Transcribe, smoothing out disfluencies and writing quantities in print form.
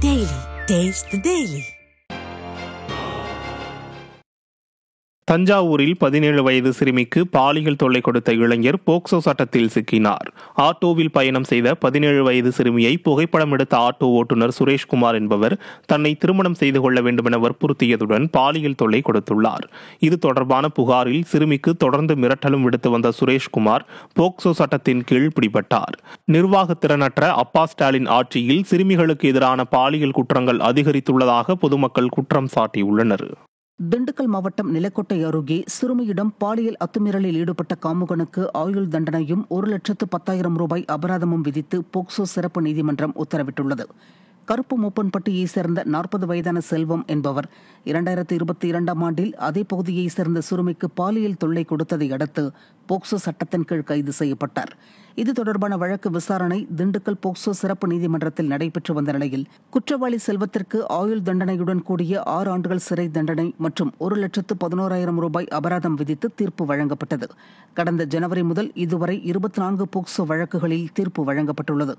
Daily. Taste the Daily. தஞ்சாவூரில் 17 வயது சிறுமிக்கு பாலியல் தொல்லை கொடுத்த இளைஞர் போக்சோ சட்டத்தில் சிக்கினார். ஆட்டோவில் பயணம் செய்த 17 வயது சிறுமியை புகைப்படம் எடுத்த ஆட்டோ ஓட்டுநர் சுரேஷ்குமார் என்பவர் தன்னை திருமணம் செய்து கொள்ள வேண்டுமென வற்புறுத்தியதுடன் பாலியல் தொல்லை கொடுத்துள்ளார். இது தொடர்பான புகாரில் சிறுமிக்கு தொடர்ந்து மிரட்டலும் விடுத்து வந்த சுரேஷ்குமார் போக்சோ சட்டத்தின் கீழ் பிடிபட்டார். நிர்வாகத்திறனற்ற அப்பா ஸ்டாலின் ஆட்சியில் சிறுமிகளுக்கு எதிரான பாலியல் குற்றங்கள் அதிகரித்துள்ளதாக பொதுமக்கள் குற்றம் சாட்டியுள்ளனர். திண்டுக்கல் மாவட்டம் நிலக்கோட்டை அருகே சிறுமியிடம் பாலியல் அத்துமீறலில் ஈடுபட்ட காமுகனுக்கு ஆயுள் தண்டனையும் 1,10,000 ரூபாய் அபராதமும் விதித்து போக்சோ சிறப்பு நீதிமன்றம் உத்தரவிட்டுள்ளது. கருப்பு மூப்பன்பட்டியைச் சேர்ந்த 40 வயதான செல்வம் என்பவர் 2022ஆம் ஆண்டில் அதே பகுதியைச் சேர்ந்த சிறுமிக்கு பாலியல் தொல்லை கொடுத்ததை அடுத்து போக்சோ சட்டத்தின் கீழ் கைது செய்யப்பட்டார். இது தொடர்பான வழக்கு விசாரணை திண்டுக்கல் போக்சோ சிறப்பு நீதிமன்றத்தில் நடைபெற்று வந்த நிலையில் குற்றவாளி செல்வத்திற்கு ஆயுள் தண்டனையுடன் கூடிய 6 ஆண்டுகள் சிறை தண்டனை மற்றும் 1,11,000 ரூபாய் அபராதம் விதித்து தீர்ப்பு வழங்கப்பட்டது. கடந்த ஜனவரி முதல் இதுவரை 24 போக்சோ வழக்குகளில் தீர்ப்பு வழங்கப்பட்டுள்ளது.